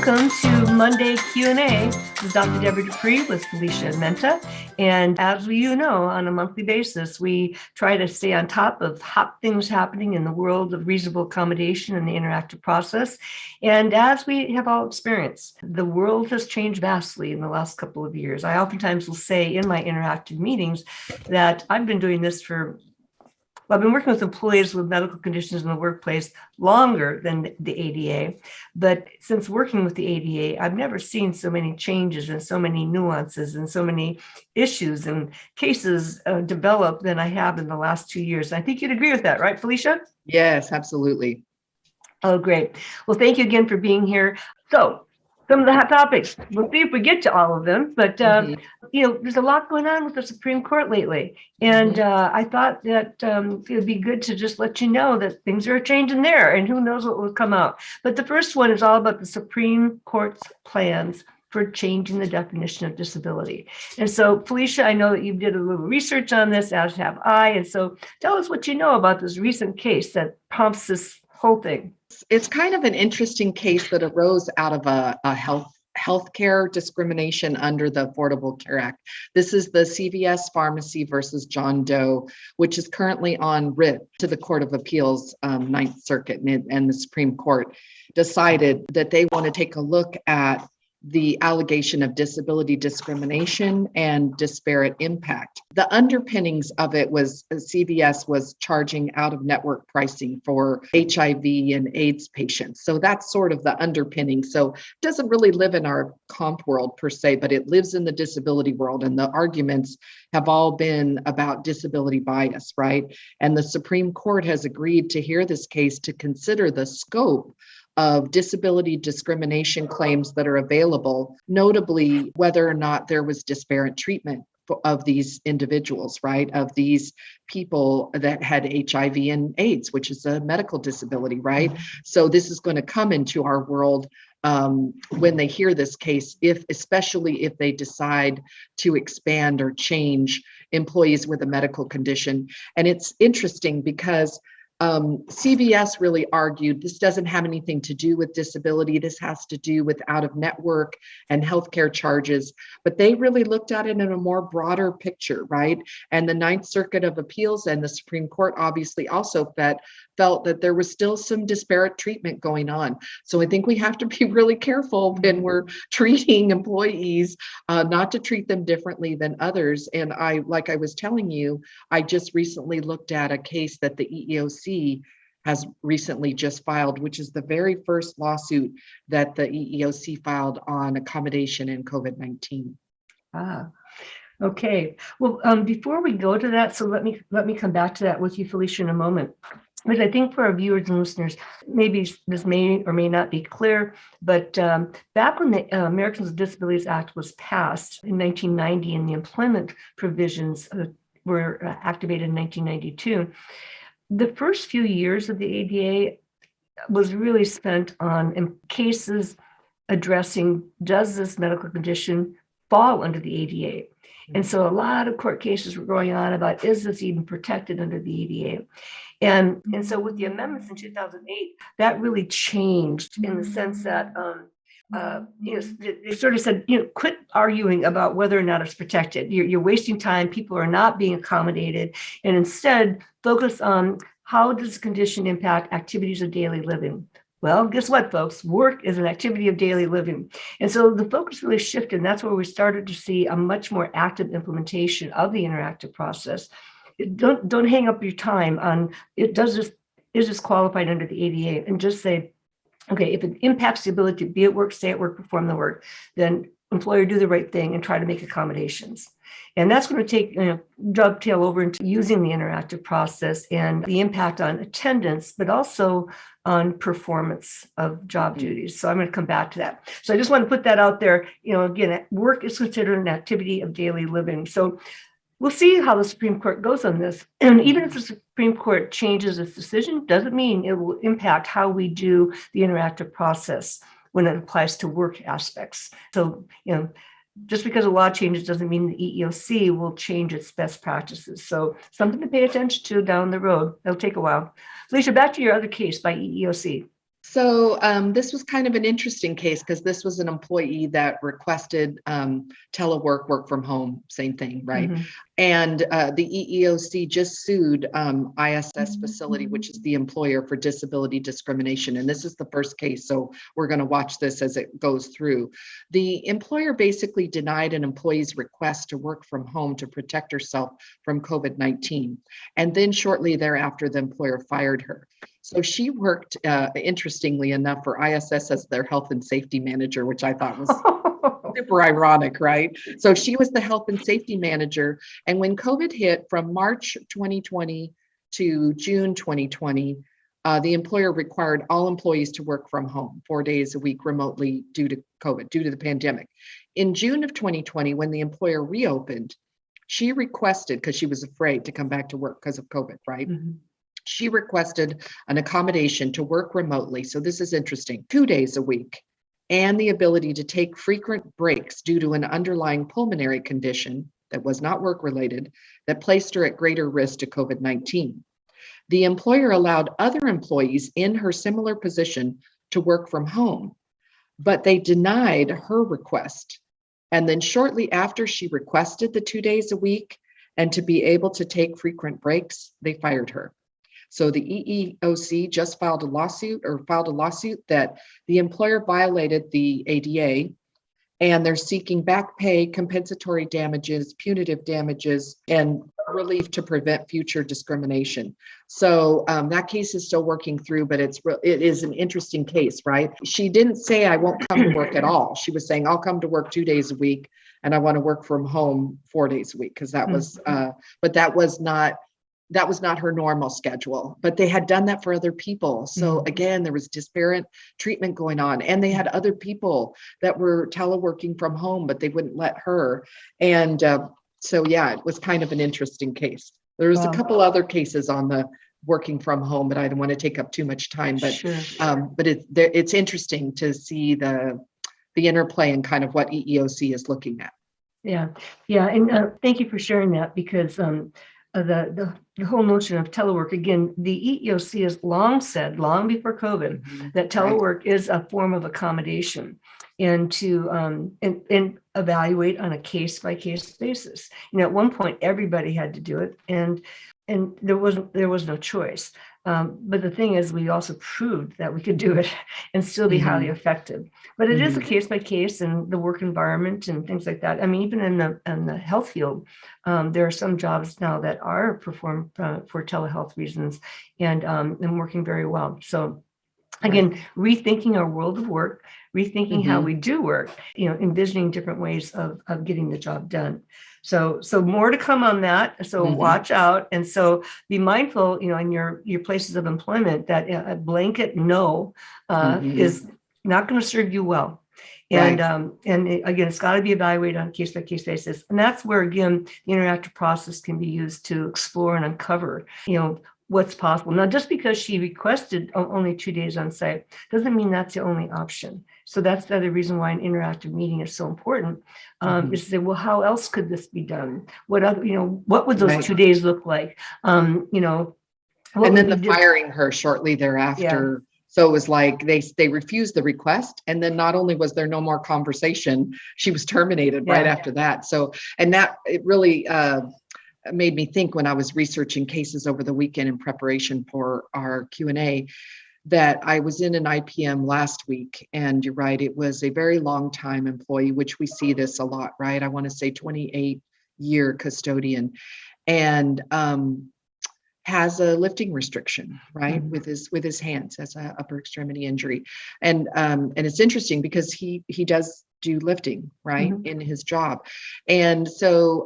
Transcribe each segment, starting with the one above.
Welcome to Monday Q&A. This is Dr. Deborah Dupree with Felicia and 𝐿. And as you know, on a monthly basis, we try to stay on top of hot things happening in the world of reasonable accommodation and the interactive process. And as we have all experienced, the world has changed vastly in the last couple of years. I oftentimes will say in my interactive meetings that I've been doing this I've been working with employees with medical conditions in the workplace longer than the ADA, but since working with the ADA, I've never seen so many changes and so many nuances and so many issues and cases develop than I have in the last 2 years. I think you'd agree with that, right, Felicia? Yes, absolutely. Oh, great. Well, thank you again for being here. So, some of the hot topics. We'll see if we get to all of them, but there's a lot going on with the Supreme Court lately. And I thought that it would be good to just let you know that things are changing there and who knows what will come out. But the first one is all about the Supreme Court's plans for changing the definition of disability. And so, Felicia, I know that you did a little research on this, as have I. And so tell us what you know about this recent case that prompts this whole thing. It's kind of an interesting case that arose out of a healthcare discrimination under the Affordable Care Act. This is the CVS Pharmacy versus John Doe, which is currently on writ to the Court of Appeals, Ninth Circuit, and the Supreme Court decided that they want to take a look at the allegation of disability discrimination and disparate impact. The underpinnings of it was CVS was charging out-of-network pricing for HIV and AIDS patients. So that's sort of the underpinning. So it doesn't really live in our comp world per se, but it lives in the disability world. And the arguments have all been about disability bias, right? And the Supreme Court has agreed to hear this case to consider the scope of disability discrimination claims that are available, notably whether or not there was disparate treatment of these individuals, right? Of these people that had HIV and AIDS, which is a medical disability, right? So this is going to come into our world when they hear this case, especially if they decide to expand or change employees with a medical condition. And it's interesting because CVS really argued this doesn't have anything to do with disability. This has to do with out-of-network and healthcare charges. But they really looked at it in a more broader picture, right? And the Ninth Circuit of Appeals and the Supreme Court obviously also felt that there was still some disparate treatment going on. So I think we have to be really careful when we're treating employees, not to treat them differently than others. And like I was telling you, I just recently looked at a case that the EEOC has recently just filed, which is the very first lawsuit that the EEOC filed on accommodation in COVID-19. Okay. Well, before we go to that, so let me come back to that with you, Felicia, in a moment. But I think for our viewers and listeners, maybe this may or may not be clear, but back when the Americans with Disabilities Act was passed in 1990 and the employment provisions were activated in 1992, the first few years of the ADA was really spent on cases addressing, does this medical condition fall under the ADA? And so a lot of court cases were going on about, is this even protected under the ADA? And so with the amendments in 2008, that really changed in the sense that they sort of said, quit arguing about whether or not it's protected. You're wasting time. People are not being accommodated. And instead, focus on how does the condition impact activities of daily living? Well, guess what, folks? Work is an activity of daily living. And so the focus really shifted. And that's where we started to see a much more active implementation of the interactive process. Don't hang up your time on, is this qualified under the ADA? And just say, okay, if it impacts the ability to be at work, stay at work, perform the work, then employer do the right thing and try to make accommodations. And that's going to take dovetail over into using the interactive process and the impact on attendance, but also on performance of job duties. So I'm going to come back to that. So I just want to put that out there. Again, work is considered an activity of daily living. So we'll see how the Supreme Court goes on this. And even if the Supreme Court changes its decision, doesn't mean it will impact how we do the interactive process when it applies to work aspects. So, just because a law changes doesn't mean the EEOC will change its best practices. So something to pay attention to down the road. It'll take a while. Felicia, back to your other case by EEOC. So this was kind of an interesting case because this was an employee that requested telework, work from home, same thing, right? Mm-hmm. And the EEOC just sued ISS Facility, which is the employer for disability discrimination. And this is the first case, so we're going to watch this as it goes through. The employer basically denied an employee's request to work from home to protect herself from COVID-19. And then shortly thereafter, the employer fired her. So she worked, interestingly enough, for ISS as their health and safety manager, which I thought was super ironic, right? So she was the health and safety manager. And when COVID hit from March 2020 to June 2020, the employer required all employees to work from home 4 days a week remotely due to COVID, due to the pandemic. In June of 2020, when the employer reopened, she requested, because she was afraid to come back to work because of COVID, right? Mm-hmm. She requested an accommodation to work remotely. So this is interesting, 2 days a week, and the ability to take frequent breaks due to an underlying pulmonary condition that was not work-related that placed her at greater risk to COVID-19. The employer allowed other employees in her similar position to work from home, but they denied her request. And then shortly after she requested the 2 days a week and to be able to take frequent breaks, they fired her. So the EEOC just filed a lawsuit that the employer violated the ADA, and they're seeking back pay, compensatory damages, punitive damages, and relief to prevent future discrimination. So that case is still working through, but it is an interesting case, right? She didn't say, I won't come to work at all. She was saying, I'll come to work 2 days a week, and I want to work from home 4 days a week, because that was, but that was not her normal schedule, but they had done that for other people. So again, there was disparate treatment going on, and they had other people that were teleworking from home, but they wouldn't let her. And so, yeah, it was kind of an interesting case. There was a couple other cases on the working from home, but I don't want to take up too much time, but, Sure. But it's interesting to see the interplay and kind of what EEOC is looking at. Yeah. And thank you for sharing that, because the whole notion of telework, again, the EEOC has long said, long before COVID, that telework is a form of accommodation, and to and evaluate on a case-by-case basis. At one point, everybody had to do it, and there was no choice. But the thing is, we also proved that we could do it and still be highly effective. But it is a case by case, and the work environment and things like that. I mean, even in the health field, there are some jobs now that are performed for telehealth reasons and working very well. So again, rethinking our world of work, rethinking how we do work, envisioning different ways of getting the job done. So more to come on that. So watch out. And so be mindful, in your places of employment, that a blanket no is not going to serve you well. And again, it's got to be evaluated on a case by case basis. And that's where, again, the interactive process can be used to explore and uncover, what's possible. Now, just because she requested only 2 days on site doesn't mean that's the only option. So that's the other reason why an interactive meeting is so important, is to say, well, how else could this be done? What other, what would those 2 days look like? And then the firing her shortly thereafter. Yeah. So it was like they refused the request, and then not only was there no more conversation, she was terminated right after that. So, and that it really made me think, when I was researching cases over the weekend in preparation for our Q&A, that I was in an IPM last week, and you're right, it was a very long time employee, which we see this a lot, right? I want to say 28-year custodian, and has a lifting restriction, right, with his hands, as an upper extremity injury, and it's interesting because he does do lifting, right, in his job, and so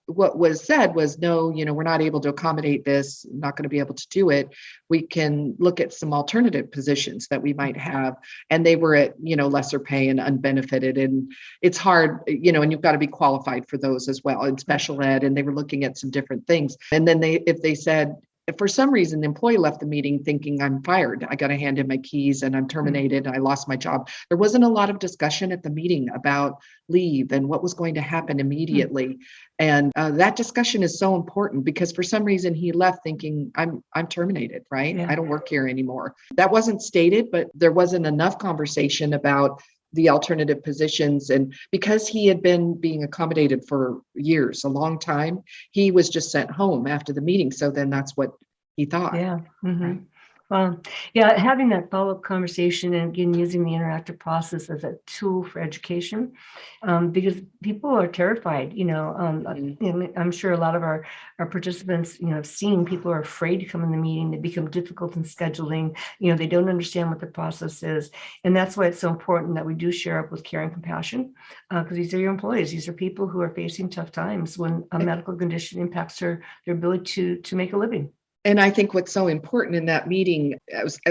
what was said was, no, we're not able to accommodate this, not going to be able to do it. We can look at some alternative positions that we might have. And they were at, lesser pay and unbenefited. And it's hard, and you've got to be qualified for those as well in special ed. And they were looking at some different things. And then if they said, for some reason, the employee left the meeting thinking I'm fired. I got to hand in my keys and I'm terminated. I lost my job. There wasn't a lot of discussion at the meeting about leave and what was going to happen immediately. And that discussion is so important because for some reason he left thinking I'm terminated, right? Yeah. I don't work here anymore. That wasn't stated, but there wasn't enough conversation about the alternative positions. And because he had been being accommodated for years, a long time, he was just sent home after the meeting. So then that's what he thought. Yeah. Right. Well, yeah, having that follow-up conversation and again, using the interactive process as a tool for education, because people are terrified, I'm sure a lot of our participants, have seen people are afraid to come in the meeting. They become difficult in scheduling, they don't understand what the process is. And that's why it's so important that we do share up with care and compassion, because these are your employees. These are people who are facing tough times when a medical condition impacts their ability to make a living. And I think what's so important in that meeting,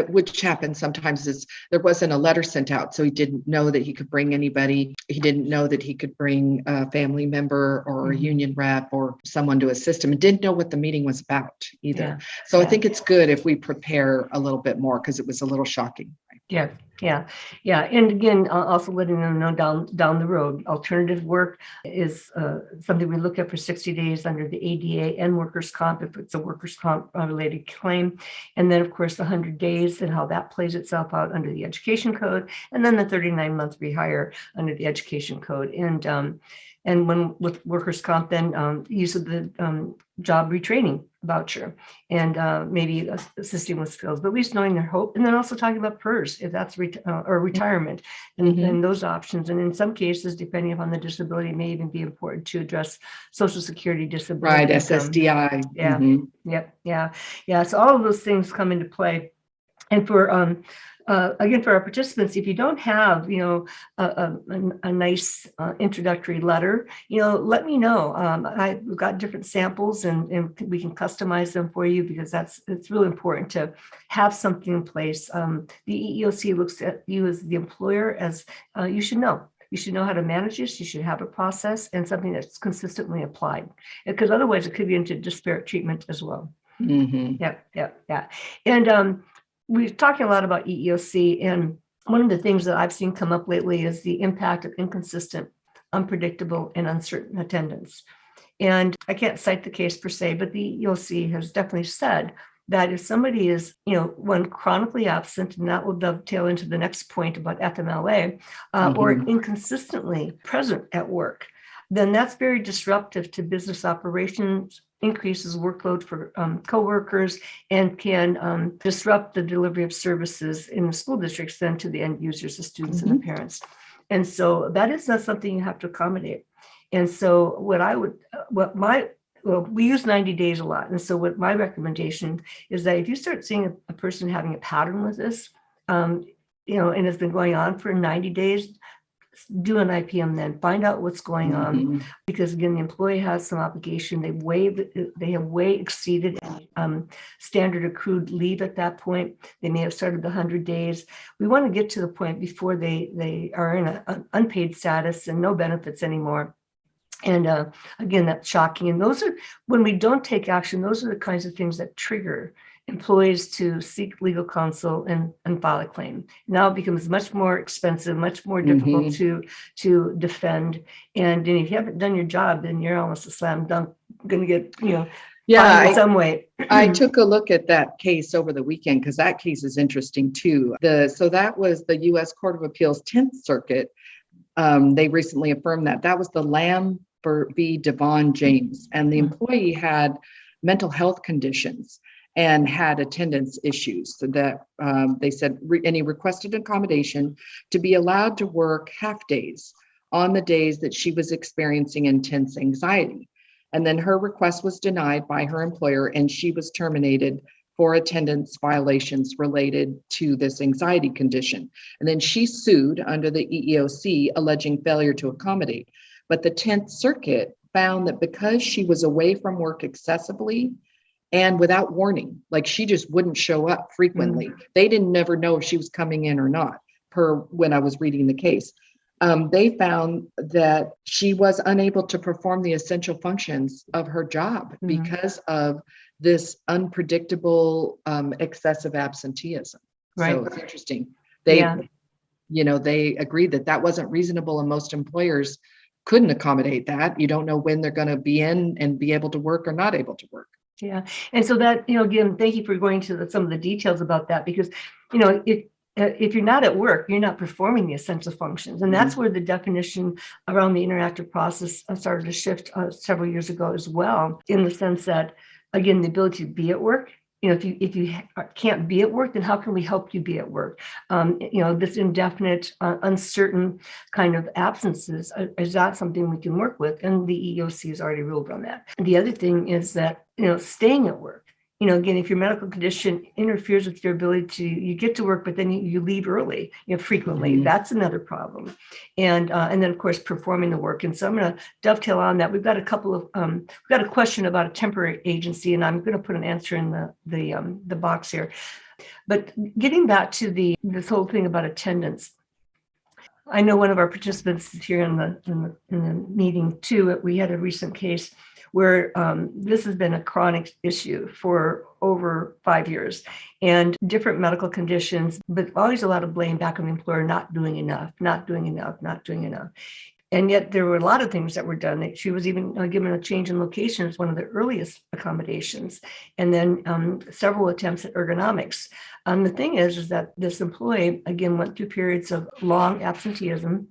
which happens sometimes, is there wasn't a letter sent out. So he didn't know that he could bring anybody. He didn't know that he could bring a family member or a union rep or someone to assist him, and didn't know what the meeting was about either. Yeah. So I think it's good if we prepare a little bit more because it was a little shocking. Yeah. And again, also letting them know down the road, alternative work is something we look at for 60 days under the ADA and workers' comp if it's a workers' comp related claim. And then, of course, the 100 days and how that plays itself out under the education code. And then the 39-month rehire under the education code. And when with workers' comp, then use of the job retraining voucher and maybe assisting with skills, but at least knowing their hope. And then also talking about PERS, if that's or retirement and those options. And in some cases, depending upon the disability, it may even be important to address Social Security disability. Right, SSDI. Yeah. So all of those things come into play. And for again, for our participants, if you don't have, a nice introductory letter, let me know. I've got different samples and we can customize them for you because it's really important to have something in place. The EEOC looks at you as the employer as you should know. You should know how to manage this. You should have a process and something that's consistently applied, because otherwise it could be into disparate treatment as well. Yeah. And we're talking a lot about EEOC, and one of the things that I've seen come up lately is the impact of inconsistent, unpredictable, and uncertain attendance. And I can't cite the case per se, but the EEOC has definitely said that if somebody is, one chronically absent, and that will dovetail into the next point about FMLA, or inconsistently present at work, then that's very disruptive to business operations, increases workload for coworkers, and can disrupt the delivery of services in the school districts then to the end users, the students and the parents. And so that is not something you have to accommodate. And so we use 90 days a lot. And so what my recommendation is that if you start seeing a person having a pattern with this, and it's been going on for 90 days, do an IPM then, find out what's going on, because again, the employee has some obligation. They have way exceeded standard accrued leave at that point. They may have started the 100 days. We want to get to the point before they are in an unpaid status and no benefits anymore. And again, that's shocking. And those are, when we don't take action, those are the kinds of things that trigger employees to seek legal counsel and file a claim. Now it becomes much more expensive, much more difficult to defend. And if you haven't done your job, then you're almost a slam dunk going to get, fined in some way. I took a look at that case over the weekend because that case is interesting too. So that was the U.S. Court of Appeals 10th Circuit. They recently affirmed that was the Lamb v. Devon James, and the employee had mental health conditions and had attendance issues. So that they said, and he requested accommodation to be allowed to work half days on the days that she was experiencing intense anxiety. And then her request was denied by her employer, and she was terminated for attendance violations related to this anxiety condition. And then she sued under the EEOC, alleging failure to accommodate. But the 10th Circuit found that because she was away from work excessively and without warning, like she just wouldn't show up frequently. They didn't never know if she was coming in or not, per when I was reading the case. They found that she was unable to perform the essential functions of her job because of this unpredictable, excessive absenteeism. Right. So it's interesting. Yeah. They agreed that that wasn't reasonable, and most employers couldn't accommodate that. You don't know when they're going to be in and be able to work or not able to work. Yeah. And so that, again, thank you for going to some of the details about that, because, if you're not at work, you're not performing the essential functions. And that's where the definition around the interactive process started to shift several years ago as well, in the sense that, again, the ability to be at work. If you can't be at work, then how can we help you be at work? This indefinite, uncertain kind of absences, is that something we can work with? And the EEOC has already ruled on that. The other thing is that, staying at work. Again, if your medical condition interferes with your ability you get to work, but then you leave early, frequently, that's another problem. And then of course, performing the work. And so I'm going to dovetail on that. We've got we've got a question about a temporary agency, and I'm going to put an answer in the box here. But getting back to this whole thing about attendance, I know one of our participants is here in the meeting too. We had a recent case where this has been a chronic issue for over 5 years, and different medical conditions, but always a lot of blame back on the employer, not doing enough. And yet there were a lot of things that were done. She was even given a change in location as one of the earliest accommodations, and then several attempts at ergonomics. The thing is that this employee, again, went through periods of long absenteeism,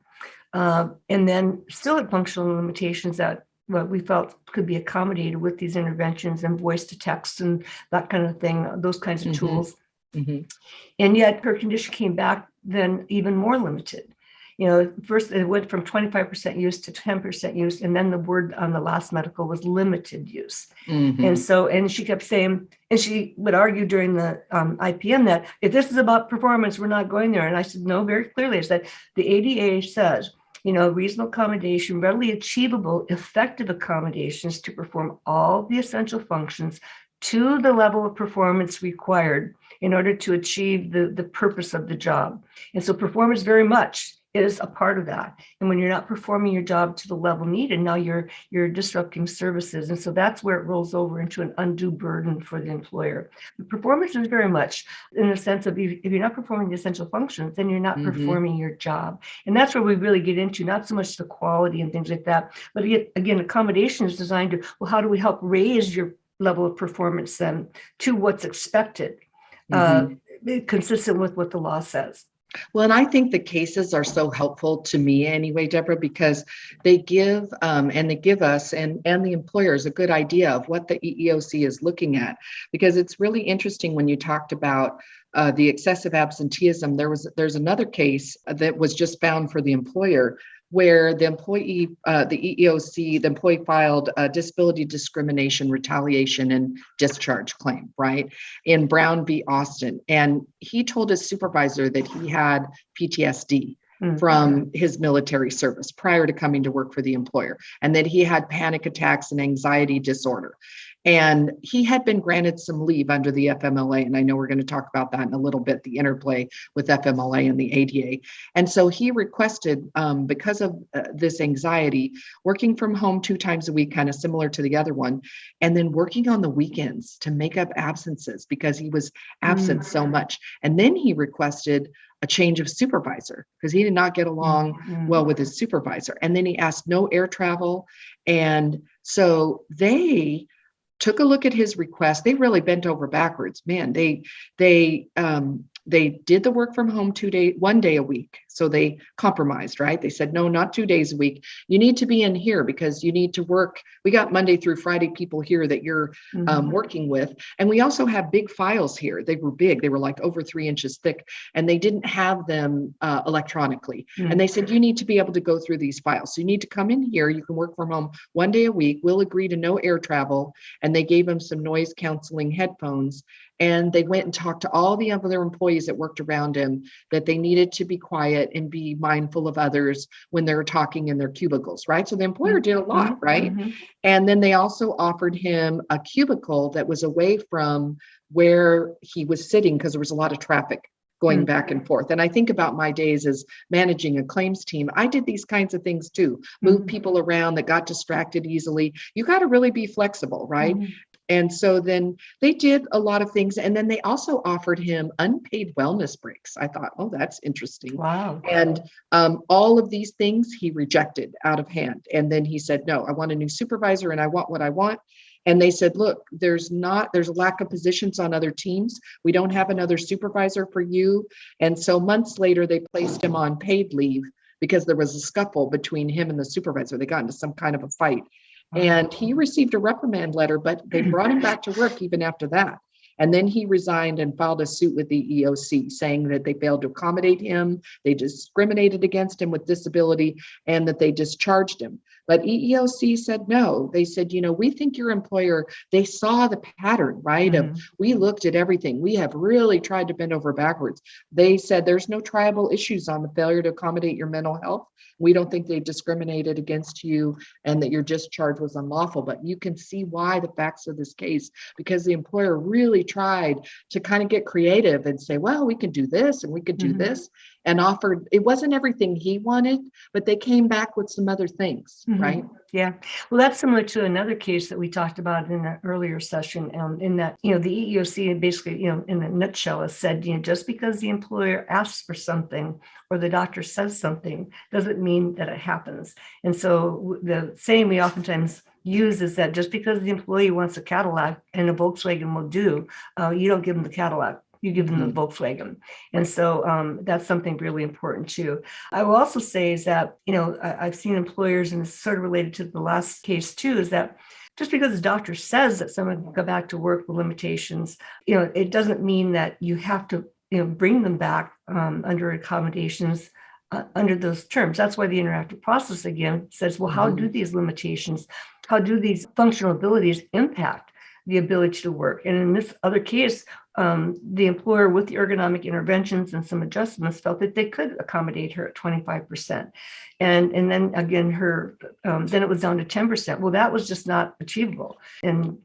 and then still had functional limitations that what we felt could be accommodated with these interventions and voice to text and that kind of thing, those kinds of tools. And yet her condition came back then even more limited. First it went from 25% use to 10% use. And then the word on the last medical was limited use. And she kept saying, and she would argue during the IPM that if this is about performance, we're not going there. And I said, no, very clearly, is that the ADA says, reasonable accommodation, readily achievable, effective accommodations to perform all the essential functions to the level of performance required in order to achieve the purpose of the job. And so performance very much is a part of that. And when you're not performing your job to the level needed, now you're disrupting services. And so that's where it rolls over into an undue burden for the employer. The performance is very much in the sense of if you're not performing the essential functions, then you're not performing your job. And that's where we really get into not so much the quality and things like that, but again, accommodation is designed to, well, how do we help raise your level of performance then to what's expected, consistent with what the law says. Well, and I think the cases are so helpful to me anyway, Deborah, because they give us and the employers a good idea of what the EEOC is looking at. Because it's really interesting when you talked about the excessive absenteeism. There's another case that was just found for the employer where the employee, the EEOC, the employee filed a disability discrimination, retaliation, and discharge claim, right, in Brown v. Austin. And he told his supervisor that he had PTSD from his military service prior to coming to work for the employer, and that he had panic attacks and anxiety disorder. And he had been granted some leave under the FMLA. And I know we're going to talk about that in a little bit, the interplay with FMLA and the ADA. And so he requested, because of this anxiety, working from home 2 times a week, kind of similar to the other one, and then working on the weekends to make up absences because he was absent so much. And then he requested a change of supervisor because he did not get along well with his supervisor. And then he asked no air travel. And so they took a look at his request. They really bent over backwards, man. They did the work from home 1 day a week. So they compromised, right? They said, no, not 2 days a week. You need to be in here because you need to work. We got Monday through Friday people here that you're working with. And we also have big files here. They were big. They were like over 3 inches thick, and they didn't have them electronically. And they said, you need to be able to go through these files. So you need to come in here. You can work from home 1 day a week. We'll agree to no air travel. And they gave him some noise canceling headphones. And they went and talked to all the other employees that worked around him that they needed to be quiet and be mindful of others when they're talking in their cubicles, right? So the employer did a lot, right? And then they also offered him a cubicle that was away from where he was sitting because there was a lot of traffic going back and forth. And I think about my days as managing a claims team. I did these kinds of things too, move people around that got distracted easily. You got to really be flexible, right? And so then they did a lot of things. And then they also offered him unpaid wellness breaks. I thought, oh, that's interesting. Wow. And all of these things he rejected out of hand. And then he said, no, I want a new supervisor and I want what I want. And they said, look, there's a lack of positions on other teams. We don't have another supervisor for you. And so months later, they placed him on paid leave because there was a scuffle between him and the supervisor. They got into some kind of a fight. And he received a reprimand letter, but they brought him back to work even after that. And then he resigned and filed a suit with the EEOC saying that they failed to accommodate him, they discriminated against him with disability, and that they discharged him. But EEOC said no. They said, we think your employer, they saw the pattern, right? We looked at everything. We have really tried to bend over backwards. They said there's no triable issues on the failure to accommodate your mental health. We don't think they discriminated against you and that your discharge was unlawful. But you can see why the facts of this case, because the employer really tried to kind of get creative and say, well, we can do this and we could do this, and offered, it wasn't everything he wanted, but they came back with some other things, right? Yeah. Well, that's similar to another case that we talked about in that earlier session, in that, the EEOC basically, in a nutshell has said, just because the employer asks for something or the doctor says something doesn't mean that it happens. And so the saying we oftentimes use is that just because the employee wants a Cadillac and a Volkswagen will do, you don't give them the Cadillac. You give them the Volkswagen. And so that's something really important too. I will also say is that, I've seen employers, and it's sort of related to the last case too, is that just because the doctor says that someone can go back to work with limitations, it doesn't mean that you have to, bring them back under accommodations under those terms. That's why the interactive process again says, well, how do these limitations, how do these functional abilities impact the ability to work? And in this other case, the employer with the ergonomic interventions and some adjustments felt that they could accommodate her at 25%. And then again, then it was down to 10%. Well, that was just not achievable. And,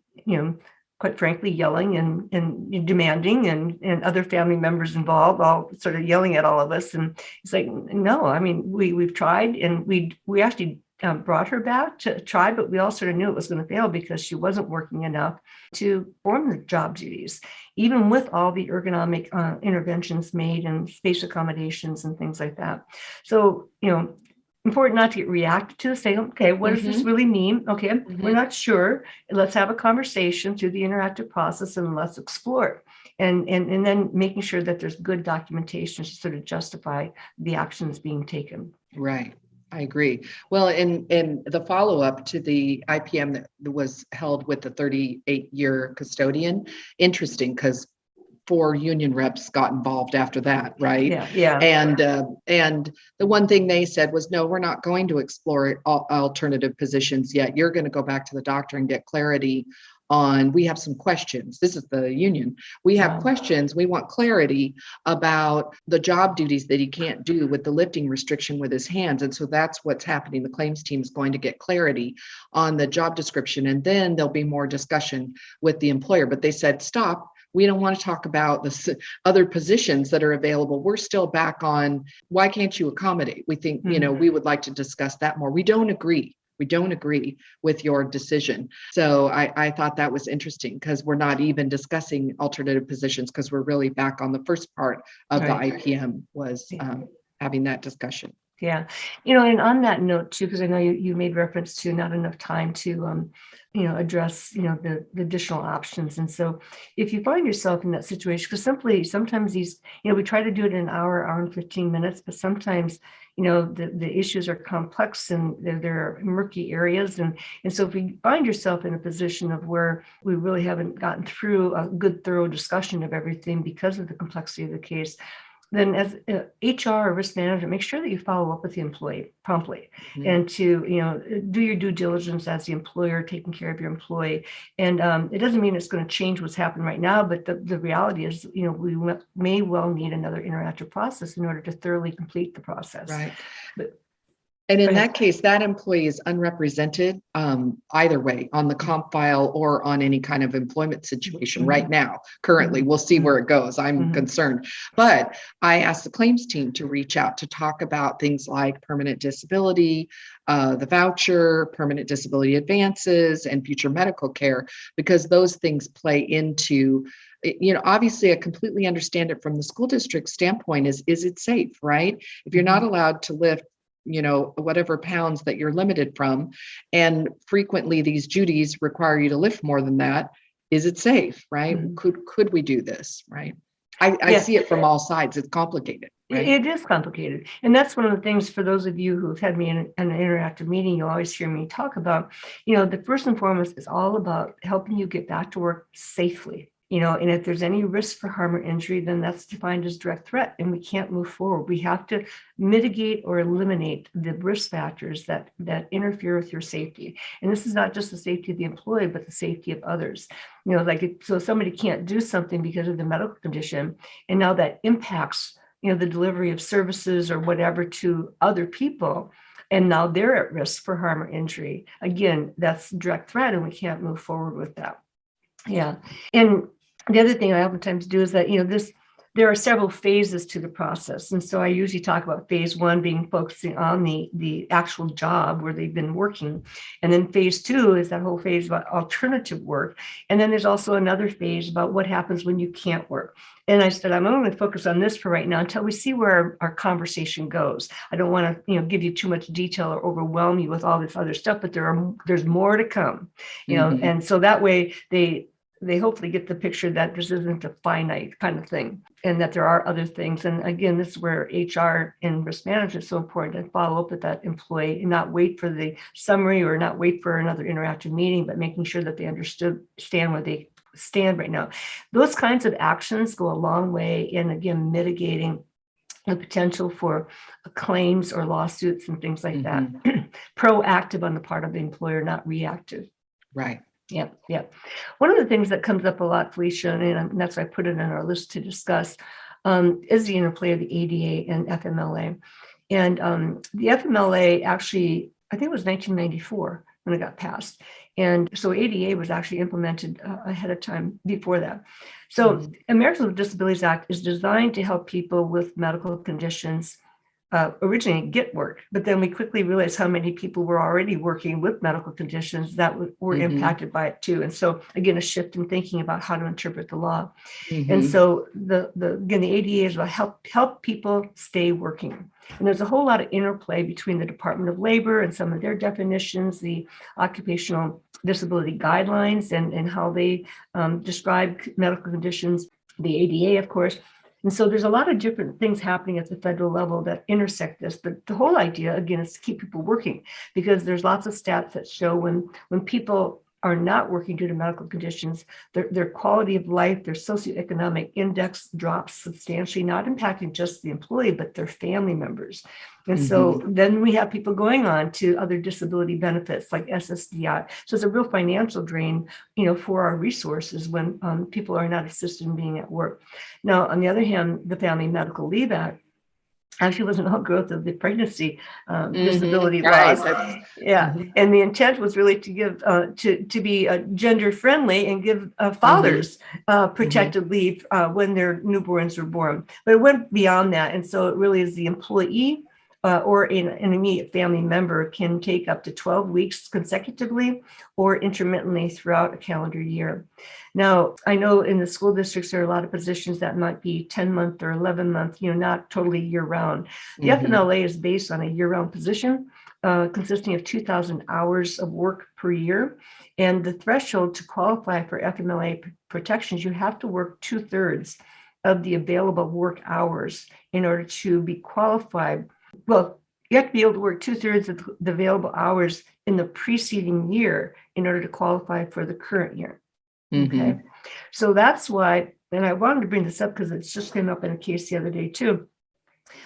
quite frankly, yelling and demanding and other family members involved, all sort of yelling at all of us. And it's like, no, I mean, we've tried, and we actually brought her back to try, but we all sort of knew it was going to fail because she wasn't working enough to perform the job duties, even with all the ergonomic interventions made and space accommodations and things like that. So, important not to get reactive to, say, okay, what does this really mean? Okay, we're not sure. Let's have a conversation through the interactive process and let's explore it. And then making sure that there's good documentation to sort of justify the actions being taken. Right. I agree. Well, in the follow-up to the IPM that was held with the 38-year custodian, interesting because 4 union reps got involved after that, right? Yeah. And the one thing they said was, no, we're not going to explore alternative positions yet. You're going to go back to the doctor and get clarity on, we have some questions. This is the union. We have questions. We want clarity about the job duties that he can't do with the lifting restriction with his hands. And so that's what's happening. The claims team is going to get clarity on the job description, and then there'll be more discussion with the employer. But they said, stop. We don't want to talk about the other positions that are available. We're still back on, why can't you accommodate? We think, we would like to discuss that more. We don't agree. We don't agree with your decision. So I thought that was interesting because we're not even discussing alternative positions because we're really back on the first part of the IPM was having that discussion. Yeah. And on that note too, because I know you made reference to not enough time to, address, the additional options. And so if you find yourself in that situation, because sometimes these, we try to do it in an hour and 15 minutes, but sometimes, the issues are complex and there are murky areas. And so if you find yourself in a position of where we really haven't gotten through a good, thorough discussion of everything because of the complexity of the case, then as HR or risk manager, make sure that you follow up with the employee promptly and to, do your due diligence as the employer, taking care of your employee. And it doesn't mean it's going to change what's happening right now, but the reality is, we may well need another interactive process in order to thoroughly complete the process. Right. And in Go ahead. that case, that employee is unrepresented either way on the comp file or on any kind of employment situation right now. Currently, we'll see where it goes. I'm concerned. But I asked the claims team to reach out to talk about things like permanent disability, the voucher, permanent disability advances, and future medical care, because those things play into, obviously I completely understand it from the school district standpoint is it safe, right? If you're not allowed to lift whatever pounds that you're limited from, and frequently these duties require you to lift more than that, is it safe, right? Could we do this, right? I see it from all sides. It's complicated, right? It is complicated. And that's one of the things, for those of you who've had me in an interactive meeting, you'll always hear me talk about, the first and foremost is all about helping you get back to work safely. And if there's any risk for harm or injury, then that's defined as direct threat, and we can't move forward. We have to mitigate or eliminate the risk factors that interfere with your safety. And this is not just the safety of the employee, but the safety of others. So somebody can't do something because of the medical condition, and now that impacts, the delivery of services or whatever to other people, and now they're at risk for harm or injury. Again, that's direct threat, and we can't move forward with that. Yeah. And the other thing I oftentimes do is that, there are several phases to the process. And so I usually talk about phase one being focusing on the actual job where they've been working. And then phase two is that whole phase about alternative work. And then there's also another phase about what happens when you can't work. And I said, I'm only going to focus on this for right now until we see where our conversation goes. I don't want to, give you too much detail or overwhelm you with all this other stuff, but there's more to come, and so that way they hopefully get the picture that this isn't a finite kind of thing, and that there are other things. And again, this is where HR and risk management is so important, to follow up with that employee and not wait for the summary or not wait for another interactive meeting, but making sure that they understand where they stand right now. Those kinds of actions go a long way in, again, mitigating the potential for claims or lawsuits and things like that. Proactive on the part of the employer, not reactive. Right. Yeah. One of the things that comes up a lot, Felicia, and that's why I put it in our list to discuss, is the interplay of the ADA and FMLA. And the FMLA actually, I think it was 1994 when it got passed. And so ADA was actually implemented ahead of time before that. So Americans with Disabilities Act is designed to help people with medical conditions originally get work, but then we quickly realized how many people were already working with medical conditions that were impacted by it too. And so again, a shift in thinking about how to interpret the law. And so the ADA is about help people stay working. And there's a whole lot of interplay between the Department of Labor and some of their definitions, the occupational disability guidelines and how they describe medical conditions, the ADA, of course. And so there's a lot of different things happening at the federal level that intersect this. But the whole idea, again, is to keep people working, because there's lots of stats that show when people are not working due to medical conditions, their quality of life, their socioeconomic index drops substantially, not impacting just the employee, but their family members. And so then we have people going on to other disability benefits like SSDI. So it's a real financial drain, for our resources when people are not assisted in being at work. Now, on the other hand, the Family Medical Leave Act actually was an outgrowth of the pregnancy disability laws. And the intent was really to give to be gender friendly and give fathers protected leave when their newborns were born. But it went beyond that, and so it really is the employee or an immediate family member can take up to 12 weeks consecutively or intermittently throughout a calendar year. Now, I know in the school districts, there are a lot of positions that might be 10-month or 11-month, not totally year-round. The FMLA is based on a year-round position consisting of 2,000 hours of work per year. And the threshold to qualify for FMLA protections, you have to work 2/3 of the available work hours in order to be qualified. Well, you have to be able to work 2/3 of the available hours in the preceding year in order to qualify for the current year. Okay. So that's why, and I wanted to bring this up because it's just came up in a case the other day too.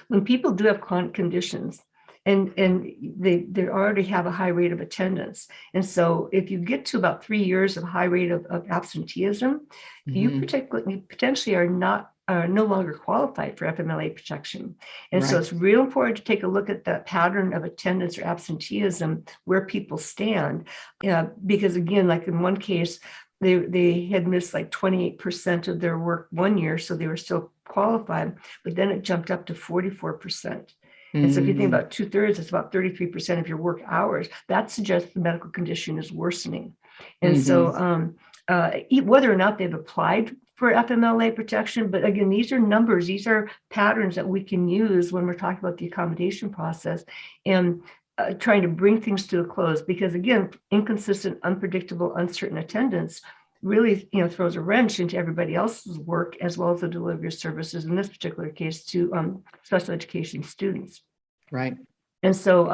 When people do have chronic conditions and they already have a high rate of attendance. And so if you get to about 3 years of high rate of absenteeism, you potentially are not are no longer qualified for FMLA protection. And so Right. it's real important to take a look at that pattern of attendance or absenteeism, where people stand. Because again, like in one case, they had missed like 28% of their work one year, so they were still qualified, but then it jumped up to 44%. And so if you think about 2/3, it's about 33% of your work hours. That suggests the medical condition is worsening. And so whether or not they've applied for FMLA protection, but again, these are numbers, these are patterns that we can use when we're talking about the accommodation process and trying to bring things to a close. Because again, inconsistent, unpredictable, uncertain attendance really, throws a wrench into everybody else's work, as well as the delivery of services, in this particular case, to special education students. Right. And so,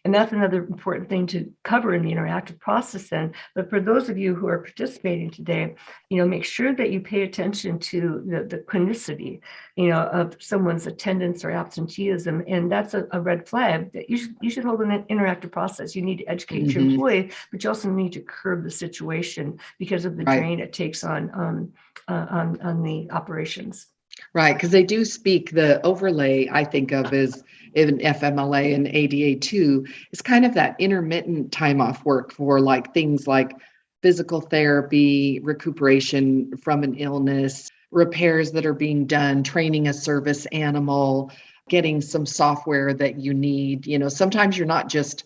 and that's another important thing to cover in the interactive process then. But for those of you who are participating today, make sure that you pay attention to the chronicity, of someone's attendance or absenteeism. And that's a red flag that you should hold an interactive process. You need to educate your employee, but you also need to curb the situation because of the drain it takes on the operations. Right, because they do speak, the overlay I think of is in FMLA and ADA too, is kind of that intermittent time off work for like things like physical therapy, recuperation from an illness, repairs that are being done, training a service animal, getting some software that you need. Sometimes you're not just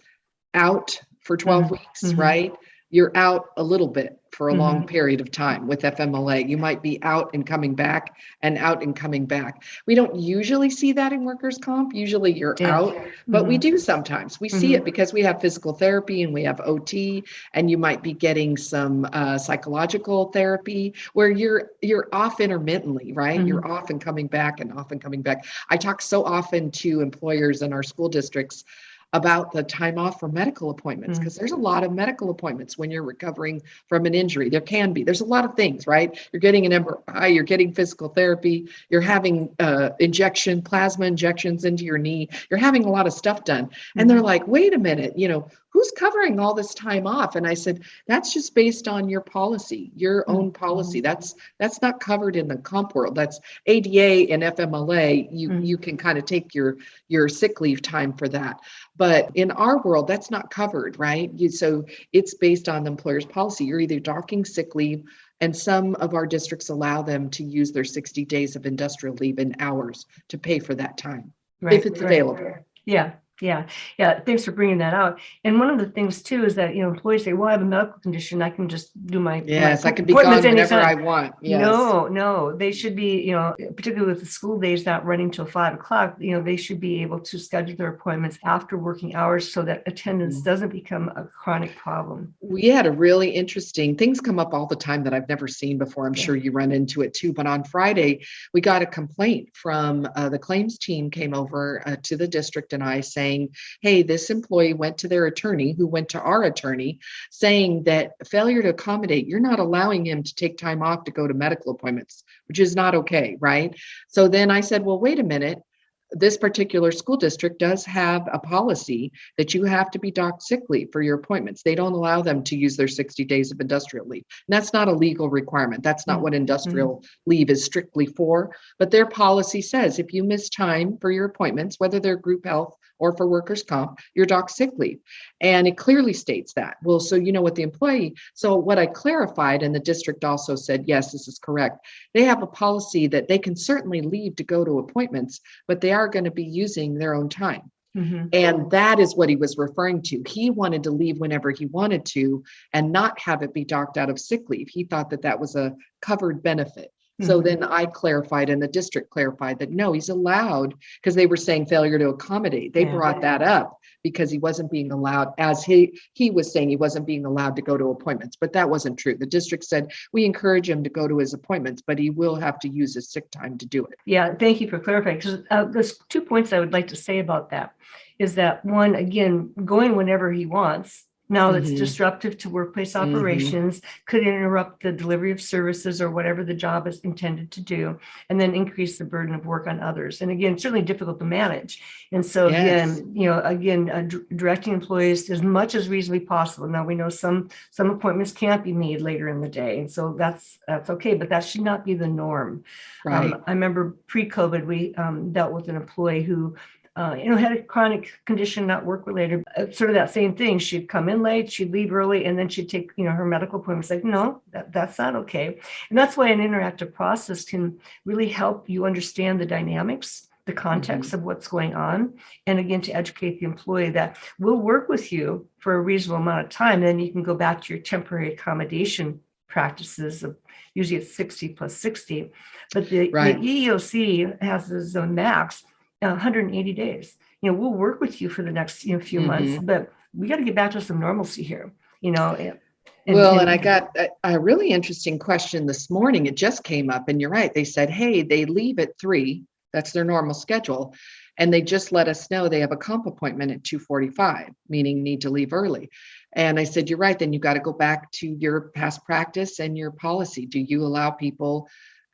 out for 12 weeks, right? You're out a little bit for a long period of time with FMLA. You might be out and coming back and out and coming back. We don't usually see that in workers' comp. Usually you're out, but we do sometimes. We see it because we have physical therapy and we have OT, and you might be getting some psychological therapy where you're off intermittently, right? You're off and coming back and off and coming back. I talk so often to employers in our school districts about the time off for medical appointments, because there's a lot of medical appointments when you're recovering from an injury. There's a lot of things, right? You're getting an MRI, you're getting physical therapy, you're having plasma injections into your knee, you're having a lot of stuff done. And they're like, wait a minute, who's covering all this time off? And I said, that's just based on your policy, your own policy. That's not covered in the comp world. That's ADA and FMLA. You can kind of take your sick leave time for that. But in our world, that's not covered, right? So it's based on the employer's policy. You're either docking sick leave, and some of our districts allow them to use their 60 days of industrial leave in hours to pay for that time, if it's available. Yeah. Thanks for bringing that out. And one of the things too is that, employees say, well, I have a medical condition. I can just do my I can be gone whenever I want. Yes. No, they should be, particularly with the school days not running till 5:00, they should be able to schedule their appointments after working hours so that attendance doesn't become a chronic problem. We had a really interesting, things come up all the time that I've never seen before. I'm sure you run into it too. But on Friday, we got a complaint from the claims team came over to the district and I saying, hey, this employee went to their attorney, who went to our attorney, saying that failure to accommodate, you're not allowing him to take time off to go to medical appointments, which is not okay, right? So then I said, well, wait a minute. This particular school district does have a policy that you have to be docked sick leave for your appointments. They don't allow them to use their 60 days of industrial leave. And that's not a legal requirement. That's not what industrial leave is strictly for. But their policy says if you miss time for your appointments, whether they're group health or for workers' comp, you're docked sick leave. And it clearly states that. Well, so what the employee, so what I clarified, and the district also said, yes, this is correct. They have a policy that they can certainly leave to go to appointments, but they are going to be using their own time. And that is what he was referring to. He wanted to leave whenever he wanted to and not have it be docked out of sick leave. He thought that that was a covered benefit. So then I clarified, and the district clarified that no, he's allowed, because they were saying failure to accommodate. They brought that up because he wasn't being allowed, as he was saying, he wasn't being allowed to go to appointments, but that wasn't true. The district said, we encourage him to go to his appointments, but he will have to use his sick time to do it. Yeah, thank you for clarifying. Because there's 2 points I would like to say about that. Is that one, again, going whenever he wants Now that's disruptive to workplace operations, could interrupt the delivery of services or whatever the job is intended to do, and then increase the burden of work on others. And again, certainly difficult to manage. And so directing employees as much as reasonably possible. Now we know some appointments can't be made later in the day, and so that's okay, but that should not be the norm. Right. I remember pre-COVID, we dealt with an employee who had a chronic condition, not work related, sort of that same thing. She'd come in late, she'd leave early, and then she'd take, her medical appointments. Like, no, that's not okay. And that's why an interactive process can really help you understand the dynamics, the context of what's going on. And again, to educate the employee that we'll work with you for a reasonable amount of time. Then you can go back to your temporary accommodation practices of usually it's 60 plus 60. But the EEOC has this max 180 days. We'll work with you for the next few months, but we got to get back to some normalcy here. And I got a really interesting question this morning. It just came up, and you're right. They said, hey, they leave at 3. That's their normal schedule. And they just let us know they have a comp appointment at 2:45, meaning need to leave early. And I said, you're right. Then you got to go back to your past practice and your policy. Do you allow people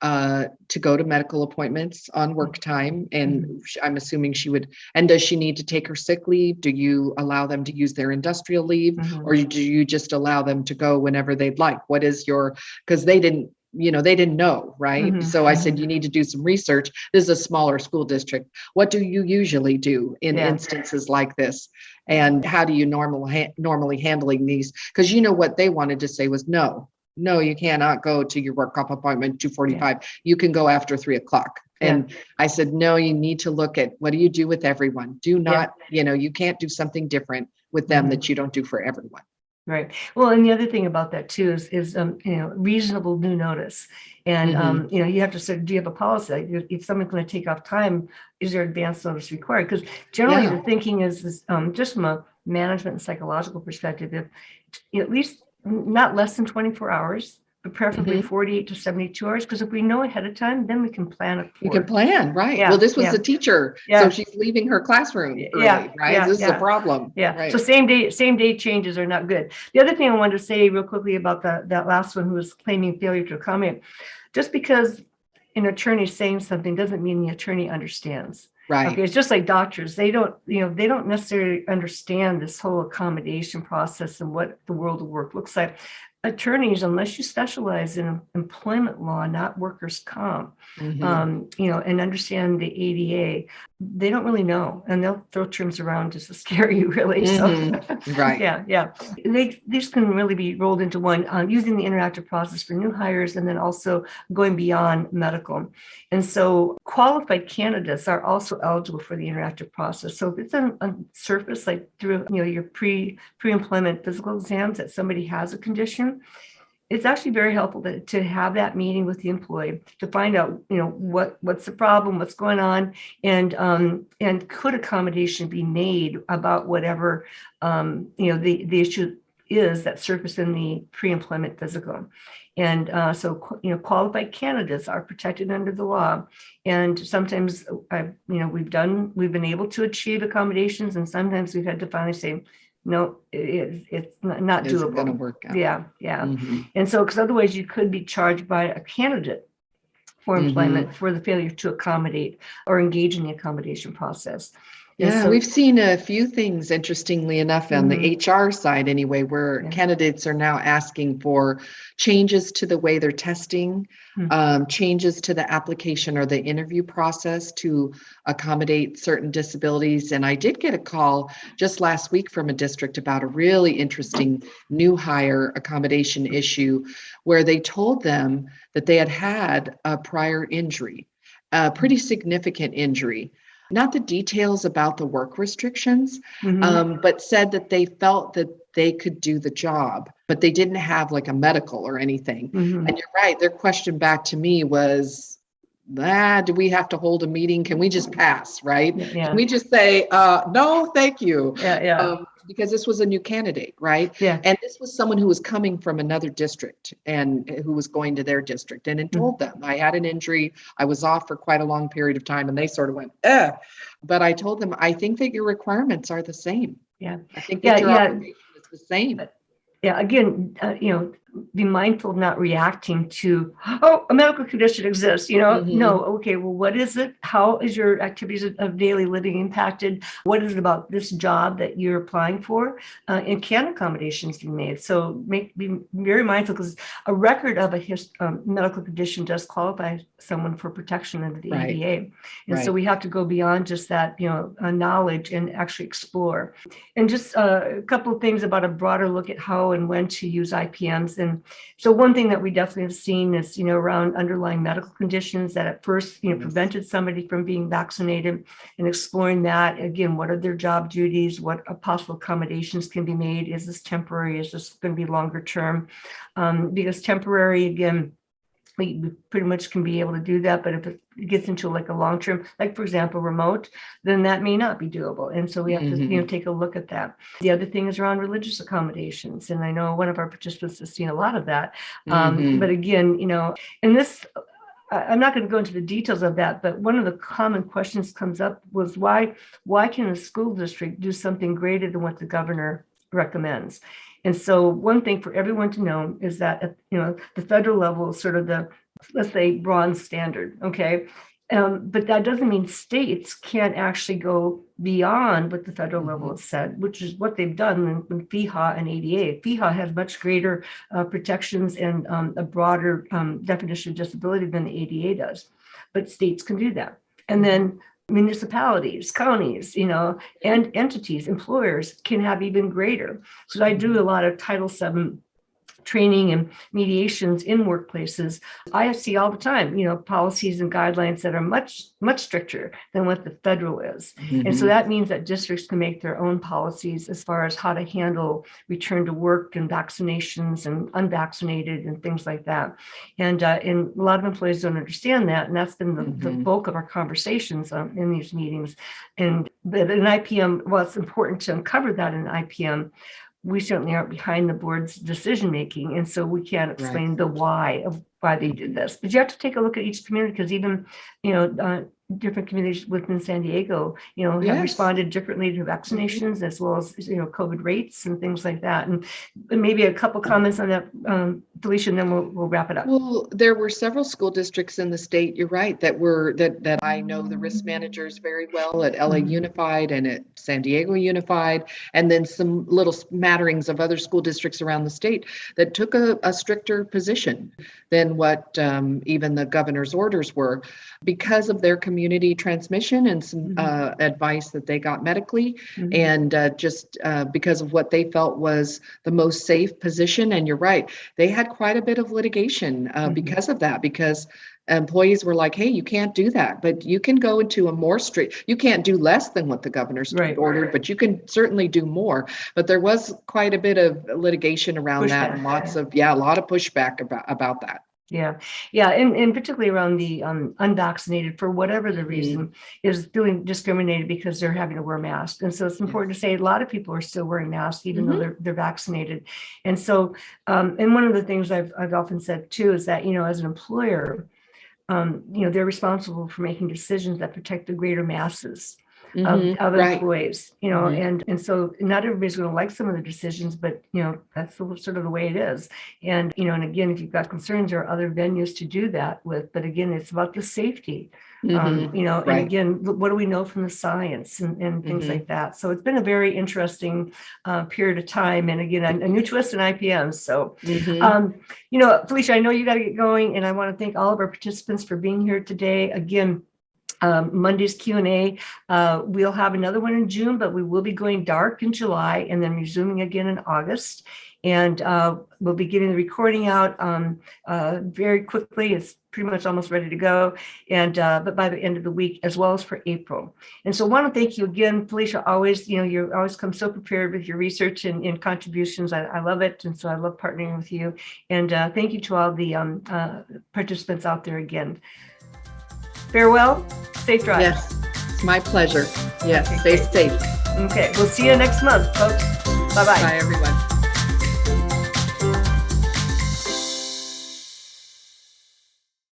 to go to medical appointments on work time? And I'm assuming she would. And does she need to take her sick leave? Do you allow them to use their industrial leave, or do you just allow them to go whenever they'd like? What is because they didn't know, right? So I said, you need to do some research. This is a smaller school district. What do you usually do in instances like this? And how do you normally handling these? Because what they wanted to say was no, you cannot go to your work comp appointment 2:45. You can go after 3:00. And I said, no, you need to look at what do you do with everyone? Do not, you can't do something different with them that you don't do for everyone. Right. Well, and the other thing about that too is reasonable new notice. And, you have to say, do you have a policy? If someone's going to take off time, is there advance notice required? Because generally the thinking is just from a management and psychological perspective, if at least not less than 24 hours, but preferably 48 to 72 hours. Because if we know ahead of time, then we can plan it. You can plan, right? Yeah, well, this was the teacher, so she's leaving her classroom early, right? This is a problem. Yeah. Right. So same day changes are not good. The other thing I wanted to say real quickly about that last one who was claiming failure to accommodate, just because an attorney is saying something doesn't mean the attorney understands. Right. Okay. It's just like doctors. They don't necessarily understand this whole accommodation process and what the world of work looks like. Attorneys, unless you specialize in employment law, not workers' comp, and understand the ADA, they don't really know, and they'll throw terms around just to scare you, really. So, right. Yeah. These can really be rolled into one, using the interactive process for new hires, and then also going beyond medical. And so, qualified candidates are also eligible for the interactive process. So, if it's on surface, like through your pre-employment physical exams, that somebody has a condition, it's actually very helpful to have that meeting with the employee to find out, what's the problem, what's going on, and could accommodation be made about whatever, the issue is that surfaced in the pre-employment physical. And so qualified candidates are protected under the law. And sometimes we've been able to achieve accommodations, and sometimes we've had to finally say, no, it's not doable. It's going to work out. Yeah. And so, because otherwise you could be charged by a candidate for employment for the failure to accommodate or engage in the accommodation process. Yeah, we've seen a few things, interestingly enough, on the HR side anyway, where candidates are now asking for changes to the way they're testing, changes to the application or the interview process to accommodate certain disabilities. And I did get a call just last week from a district about a really interesting new hire accommodation issue where they told them that they had a prior injury, a pretty significant injury. Not the details about the work restrictions, but said that they felt that they could do the job, but they didn't have like a medical or anything. And you're right. Their question back to me was, do we have to hold a meeting? Can we just pass, right? Yeah. Can we just say, no, thank you? Because this was a new candidate, right? Yeah. And this was someone who was coming from another district and who was going to their district and told them, I had an injury. I was off for quite a long period of time. And they sort of went, But I told them, I think that your requirements are the same. Yeah. I think that your obligation is the same. Yeah, again, be mindful of not reacting to, oh, a medical condition exists, no, okay, well, what is it? How is your activities of daily living impacted? What is it about this job that you're applying for? And can accommodations be made? So be very mindful, because a record of a medical condition does qualify someone for protection under the ADA. And so we have to go beyond just that, knowledge and actually explore. And just a couple of things about a broader look at how and when to use IPMs. And so one thing that we definitely have seen is, around underlying medical conditions that at first, prevented somebody from being vaccinated, and exploring that. Again, what are their job duties? What possible accommodations can be made? Is this temporary? Is this going to be longer term? Because temporary, again, we pretty much can be able to do that. But if it gets into like a long term, like for example, remote, then that may not be doable. And so we have to, take a look at that. The other thing is around religious accommodations. And I know one of our participants has seen a lot of that. But again, and this, I'm not going to go into the details of that, but one of the common questions comes up was why can a school district do something greater than what the governor recommends? And so one thing for everyone to know is that, at, the federal level is sort of the, let's say, bronze standard, okay? But that doesn't mean states can't actually go beyond what the federal level has said, which is what they've done in FEHA and ADA. FEHA has much greater protections and a broader definition of disability than the ADA does, but states can do that. And then municipalities, counties, and entities, employers can have even greater. So I do a lot of Title VII training and mediations in workplaces. I see all the time, policies and guidelines that are much, much stricter than what the federal is. And so that means that districts can make their own policies as far as how to handle return to work and vaccinations and unvaccinated and things like that. And a lot of employees don't understand that. And that's been the bulk of our conversations in these meetings. And an IPM, well, it's important to uncover that in an IPM. We certainly aren't behind the board's decision-making. And so we can't explain the why of why they did this. But you have to take a look at each community, because even, different communities within San Diego, have responded differently to vaccinations, as well as, COVID rates and things like that. And maybe a couple comments on that, Felicia, and then we'll wrap it up. Well, there were several school districts in the state, you're right, that I know the risk managers very well at LA Unified and at San Diego Unified, and then some little smatterings of other school districts around the state that took a stricter position than what even the governor's orders were, because of their community transmission and some advice that they got medically, and just because of what they felt was the most safe position. And you're right, they had quite a bit of litigation because of that, because employees were like, hey, you can't do that, but you can go into a more strict, you can't do less than what the governor's ordered, but you can certainly do more. But there was quite a bit of litigation around that, and a lot of pushback about that. Yeah. And particularly around the unvaccinated, for whatever the reason, is feeling discriminated because they're having to wear masks. And so it's important to say a lot of people are still wearing masks, even though they're vaccinated. And so, and one of the things I've often said too is that, as an employer, they're responsible for making decisions that protect the greater masses of employees, and so not everybody's going to like some of the decisions, but that's sort of the way it is. And and again, if you've got concerns, there are other venues to do that with. But again, it's about the safety, and again, what do we know from the science and things like that. So it's been a very interesting period of time, and again, a new twist in IPMs. So Felicia, I know you got to get going, and I want to thank all of our participants for being here today. Again, Monday's Q&A. We'll have another one in June, but we will be going dark in July and then resuming again in August. And we'll be getting the recording out very quickly. It's pretty much almost ready to go. And but by the end of the week, as well as for April. And so I want to thank you again, Felicia. Always, you always come so prepared with your research and contributions. I love it. And so I love partnering with you. And thank you to all the participants out there again. Farewell, safe drive. Yes, it's my pleasure. Yes, stay safe. Okay, we'll see you next month, folks. Bye-bye. Bye, everyone.